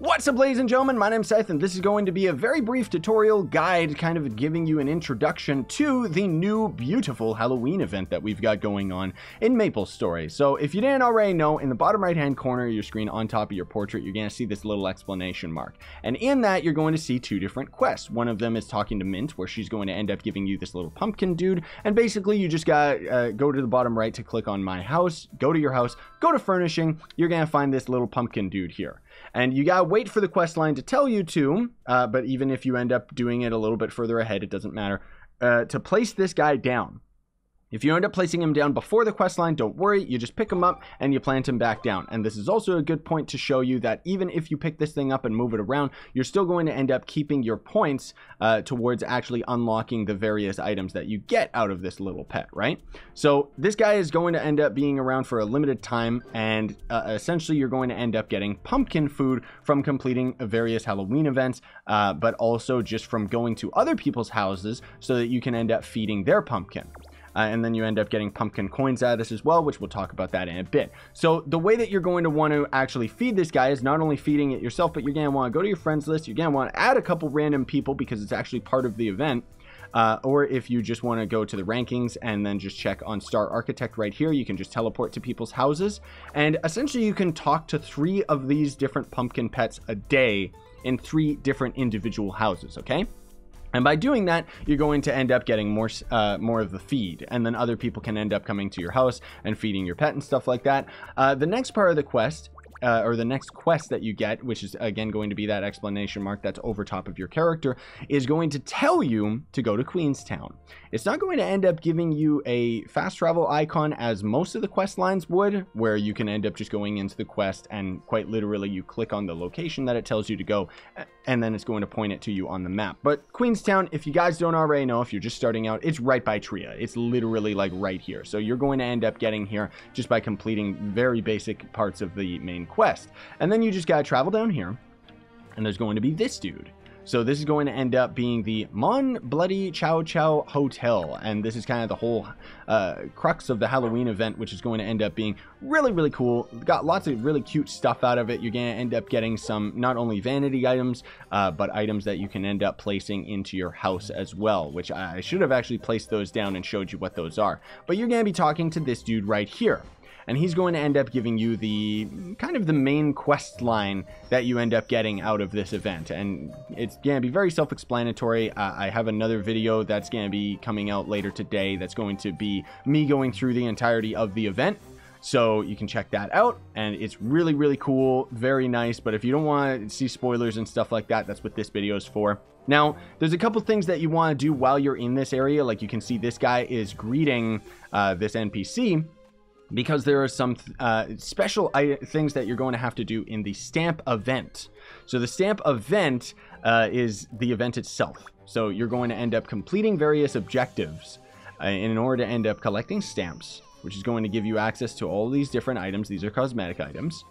What's up, ladies and gentlemen? My name's Scythe, and this is going to be a very brief tutorial guide kind of giving you an introduction to the new beautiful Halloween event that we've got going on in MapleStory. So if you didn't already know, in the bottom right hand corner of your screen on top of your portrait, you're going to see this little exclamation mark. And in that, you're going to see two different quests. One of them is talking to Mint, where she's going to end up giving you this little pumpkin dude. And basically, you just got to go to the bottom right to click on My House, go to your house, go to Furnishing. You're going to find this little pumpkin dude here. And you gotta wait for the quest line to tell you to, but even if you end up doing it a little bit further ahead, it doesn't matter, to place this guy down. If you end up placing him down before the quest line, don't worry, you just pick him up and you plant him back down. And this is also a good point to show you that even if you pick this thing up and move it around, you're still going to end up keeping your points towards actually unlocking the various items that you get out of this little pet, right? So this guy is going to end up being around for a limited time, and essentially you're going to end up getting pumpkin food from completing various Halloween events, but also just from going to other people's houses so that you can end up feeding their pumpkin. And then you end up getting pumpkin coins out of this as well, which we'll talk about that in a bit. So the way that you're going to want to actually feed this guy is not only feeding it yourself, but you're going to want to go to your friends list. You're going to want to add a couple random people because it's actually part of the event. Or if you just want to go to the rankings and then just check on Star Architect right here, you can just teleport to people's houses. And essentially you can talk to 3 of these different pumpkin pets a day in 3 different individual houses, okay? And by doing that, you're going to end up getting more of the feed, and then other people can end up coming to your house and feeding your pet and stuff like that. The next part of the quest, or the next quest that you get, which is again going to be that exclamation mark that's over top of your character, is going to tell you to go to Queenstown. It's not going to end up giving you a fast travel icon as most of the quest lines would, where you can end up just going into the quest and quite literally you click on the location that it tells you to go, and then it's going to point it to you on the map. But Queenstown, if you guys don't already know, if you're just starting out, it's right by Tria. It's literally like right here. So you're going to end up getting here just by completing very basic parts of the main quest. And then you just gotta travel down here, and there's going to be this dude. So this is going to end up being the Mon Bloody Chow Chow Hotel, and this is kind of the whole crux of the Halloween event, which is going to end up being really, really cool. Got lots of really cute stuff out of it. You're going to end up getting some not only vanity items, but items that you can end up placing into your house as well, which I should have actually placed those down and showed you what those are. But you're going to be talking to this dude right here. And he's going to end up giving you the kind of the main quest line that you end up getting out of this event. And it's going to be very self-explanatory. I have another video that's going to be coming out later today that's going to be me going through the entirety of the event. So you can check that out, and it's really, really cool, very nice. But if you don't want to see spoilers and stuff like that, that's what this video is for. Now, there's a couple things that you want to do while you're in this area. Like you can see this guy is greeting this NPC, because there are some special things that you're going to have to do in the stamp event. So the stamp event is the event itself. So you're going to end up completing various objectives in order to end up collecting stamps, which is going to give you access to all these different items. These are cosmetic items.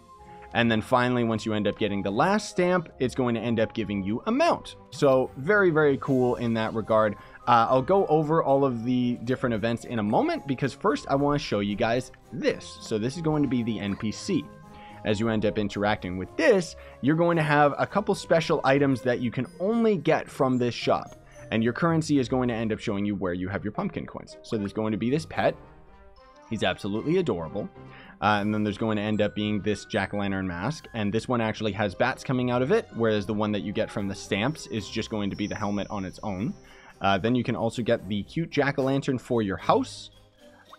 And then finally, once you end up getting the last stamp, it's going to end up giving you a mount. So very, very cool in that regard. I'll go over all of the different events in a moment, because first I want to show you guys this. So this is going to be the NPC. As you end up interacting with this, you're going to have a couple special items that you can only get from this shop. And your currency is going to end up showing you where you have your pumpkin coins. So there's going to be this pet. He's absolutely adorable. And then there's going to end up being this jack-o'-lantern mask. And this one actually has bats coming out of it, whereas the one that you get from the stamps is just going to be the helmet on its own. Then you can also get the cute jack-o'-lantern for your house.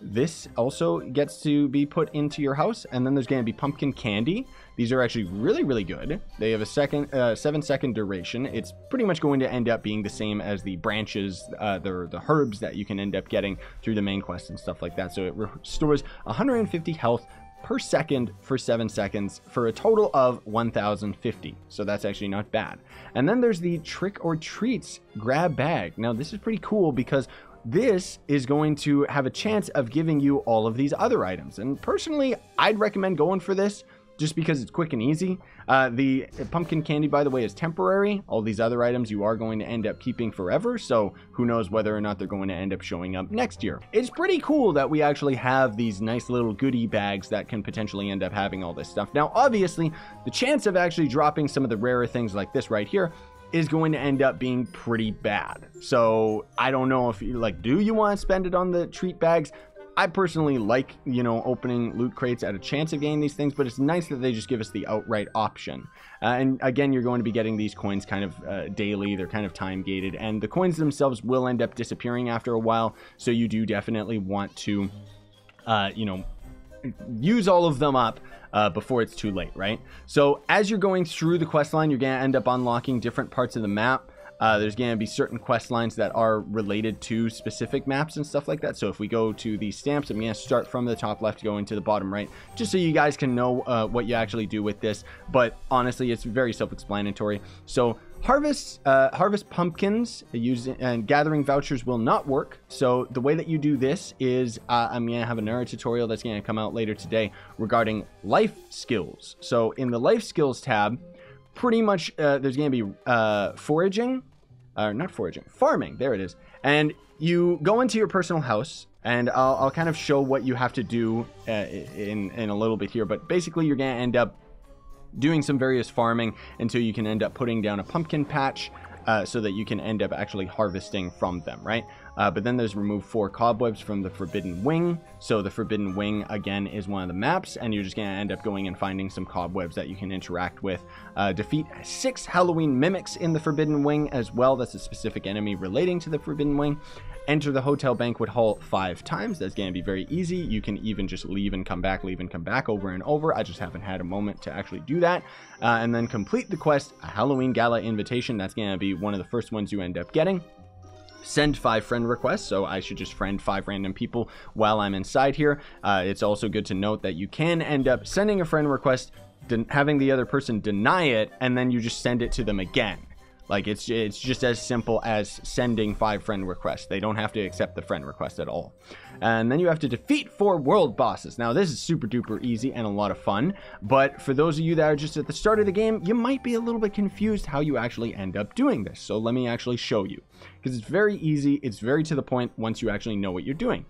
This also gets to be put into your house. And then there's going to be pumpkin candy. These are actually really, really good. They have a 7-second duration. It's pretty much going to end up being the same as the branches, the herbs that you can end up getting through the main quest and stuff like that. So it restores 150 health per second for 7 seconds for a total of 1050. So that's actually not bad. And then there's the Trick or Treats grab bag. Now this is pretty cool because this is going to have a chance of giving you all of these other items. And personally, I'd recommend going for this just because it's quick and easy. The pumpkin candy, by the way, is temporary. All these other items you are going to end up keeping forever, so who knows whether or not they're going to end up showing up next year. It's pretty cool that we actually have these nice little goodie bags that can potentially end up having all this stuff. Now, obviously, the chance of actually dropping some of the rarer things like this right here is going to end up being pretty bad. So I don't know if you like, do you want to spend it on the treat bags? I personally like, you know, opening loot crates at a chance of getting these things, but it's nice that they just give us the outright option. And again, you're going to be getting these coins kind of daily. They're kind of time gated, and the coins themselves will end up disappearing after a while. So you do definitely want to, you know, use all of them up before it's too late, right? So as you're going through the quest line, you're going to end up unlocking different parts of the map. There's going to be certain quest lines that are related to specific maps and stuff like that. So if we go to the stamps, I'm going to start from the top left going to the bottom right, just so you guys can know what you actually do with this. But honestly, it's very self-explanatory. So harvest pumpkins and gathering vouchers will not work. So the way that you do this is I'm going to have another tutorial that's going to come out later today regarding life skills. So in the life skills tab, pretty much there's going to be foraging. Not foraging, farming, there it is. And you go into your personal house, and I'll kind of show what you have to do in a little bit here, but basically you're going to end up doing some various farming until you can end up putting down a pumpkin patch so that you can end up actually harvesting from them, right? But then there's remove 4 cobwebs from the Forbidden Wing. So the Forbidden Wing, again, is one of the maps, and you're just going to end up going and finding some cobwebs that you can interact with. Defeat 6 Halloween mimics in the Forbidden Wing as well. That's a specific enemy relating to the Forbidden Wing. Enter the Hotel Banquet Hall 5 times. That's going to be very easy. You can even just leave and come back over and over. I just haven't had a moment to actually do that. And then complete the quest, a Halloween Gala invitation. That's going to be one of the first ones you end up getting. Send 5 friend requests, so I should just friend 5 random people while I'm inside here. It's also good to note that you can end up sending a friend request, having the other person deny it, and then you just send it to them again. Like, it's just as simple as sending 5 friend requests. They don't have to accept the friend request at all. And then you have to defeat 4 world bosses. Now, this is super duper easy and a lot of fun, but for those of you that are just at the start of the game, you might be a little bit confused how you actually end up doing this. So let me actually show you, because it's very easy. It's very to the point once you actually know what you're doing.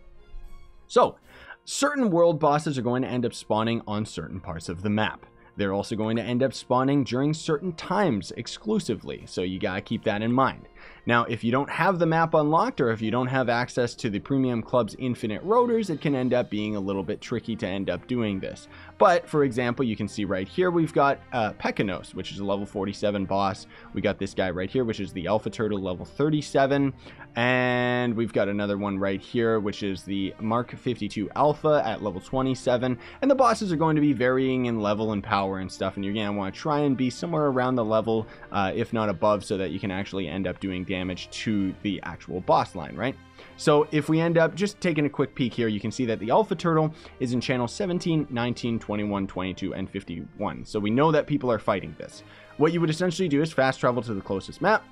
So, certain world bosses are going to end up spawning on certain parts of the map. They're also going to end up spawning during certain times exclusively, so you gotta keep that in mind. Now, if you don't have the map unlocked, or if you don't have access to the Premium Club's infinite rotors, it can end up being a little bit tricky to end up doing this. But, for example, you can see right here, we've got Pekanos, which is a level 47 boss. We got this guy right here, which is the Alpha Turtle, level 37. And we've got another one right here, which is the Mark 52 Alpha at level 27. And the bosses are going to be varying in level and power and stuff, and you're going to want to try and be somewhere around the level, if not above, so that you can actually end up doing damage to the actual boss line, right? So if we end up just taking a quick peek here, you can see that the Alpha Turtle is in channel 17, 19, 21, 22, and 51. So we know that people are fighting this. What you would essentially do is fast travel to the closest map,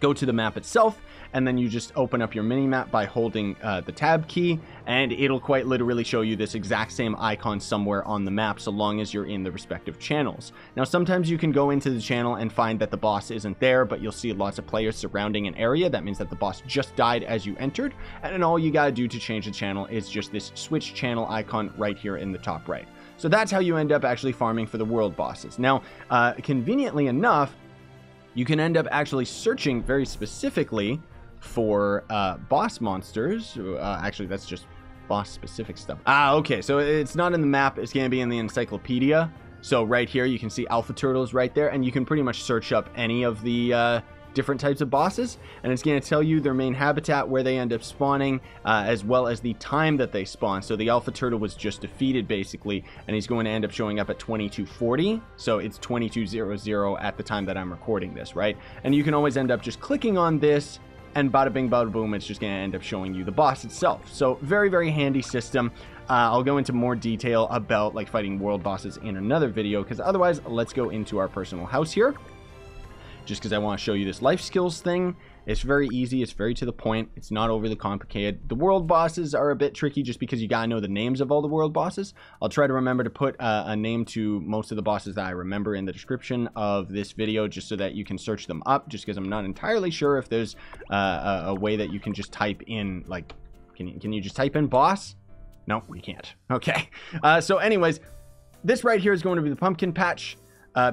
go to the map itself, and then you just open up your mini-map by holding the tab key, and it'll quite literally show you this exact same icon somewhere on the map, so long as you're in the respective channels. Now, sometimes you can go into the channel and find that the boss isn't there, but you'll see lots of players surrounding an area. That means that the boss just died as you entered, and then all you gotta do to change the channel is just this switch channel icon right here in the top right. So that's how you end up actually farming for the world bosses. Now, conveniently enough, you can end up actually searching very specifically for boss monsters. Actually, that's just boss specific stuff. Okay, so it's not in the map, it's going to be in the encyclopedia. So right here you can see Alpha Turtles right there, and you can pretty much search up any of the different types of bosses, and it's going to tell you their main habitat, where they end up spawning, as well as the time that they spawn. So the Alpha Turtle was just defeated basically, and he's going to end up showing up at 2240, so it's 2200 at the time that I'm recording this, right? And you can always end up just clicking on this, and bada bing bada boom, it's just going to end up showing you the boss itself. So very, very handy system. I'll go into more detail about like fighting world bosses in another video, because otherwise, let's go into our personal house here. just because I want to show you this life skills thing. It's very easy. It's very to the point. It's not overly complicated. The world bosses are a bit tricky just because you gotta know the names of all the world bosses. I'll try to remember to put a name to most of the bosses that I remember in the description of this video, just so that you can search them up, just because I'm not entirely sure if there's a way that you can just type in, like, can you just type in boss? No, you can't. Okay. So anyways, this right here is going to be the pumpkin patch.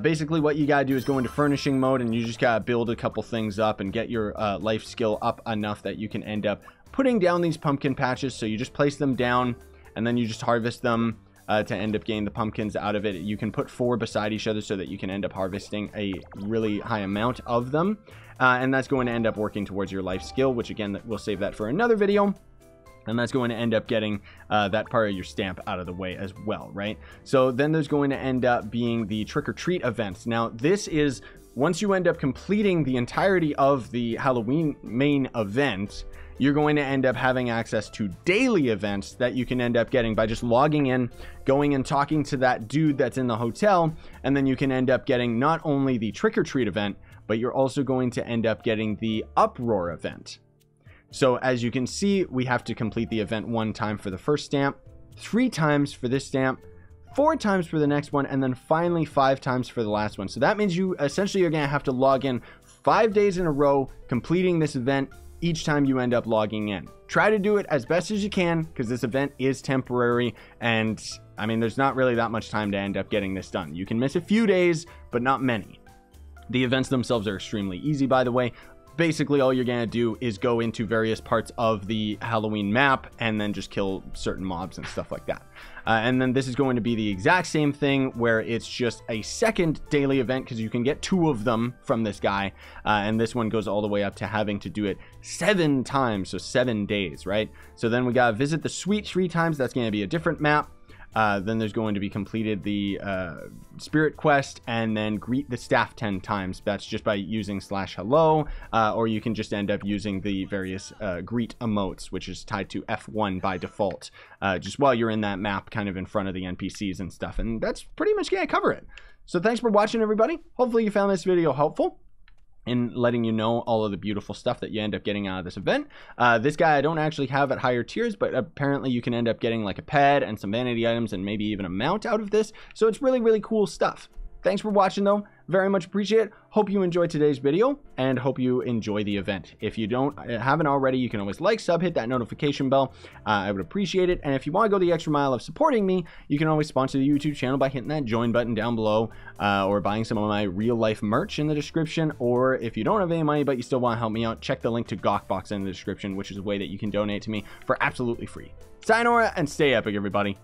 Basically what you gotta do is go into furnishing mode, and you just gotta build a couple things up and get your life skill up enough that you can end up putting down these pumpkin patches. So you just place them down, and then you just harvest them to end up getting the pumpkins out of it. You can put 4 beside each other so that you can end up harvesting a really high amount of them, and that's going to end up working towards your life skill, which again, we'll save that for another video. And that's going to end up getting that part of your stamp out of the way as well, right? So then there's going to end up being the trick-or-treat events. Now, this is, once you end up completing the entirety of the Halloween main event, you're going to end up having access to daily events that you can end up getting by just logging in, going and talking to that dude that's in the hotel, and then you can end up getting not only the trick-or-treat event, but you're also going to end up getting the uproar event. So as you can see, we have to complete the event 1 time for the first stamp, 3 times for this stamp, 4 times for the next one, and then finally 5 times for the last one. So that means you essentially are going to have to log in 5 days in a row, completing this event each time you end up logging in. Try to do it as best as you can, because this event is temporary, and I mean, there's not really that much time to end up getting this done. You can miss a few days, but not many. The events themselves are extremely easy, by the way. Basically, all you're gonna do is go into various parts of the Halloween map and then just kill certain mobs and stuff like that. And then this is going to be the exact same thing, where it's just a second daily event, because you can get 2 of them from this guy. And this one goes all the way up to having to do it 7 times, so 7 days, right? So then we gotta visit the suite 3 times. That's gonna be a different map. Then there's going to be completed the spirit quest, and then greet the staff 10 times. That's just by using /hello, or you can just end up using the various greet emotes, which is tied to F1 by default, just while you're in that map, kind of in front of the NPCs and stuff. And that's pretty much gonna cover it. So thanks for watching, everybody. Hopefully you found this video helpful in letting you know all of the beautiful stuff that you end up getting out of this event. This guy I don't actually have at higher tiers, but apparently you can end up getting like a pet and some vanity items and maybe even a mount out of this. So it's really, really cool stuff. Thanks for watching, though. Very much appreciate it. Hope you enjoyed today's video, and hope you enjoy the event. If you haven't already, you can always like, sub, hit that notification bell. I would appreciate it. And if you want to go the extra mile of supporting me, you can always sponsor the YouTube channel by hitting that join button down below, or buying some of my real life merch in the description. Or if you don't have any money but you still want to help me out, check the link to Gawkbox in the description, which is a way that you can donate to me for absolutely free. Sayonara and stay epic, everybody.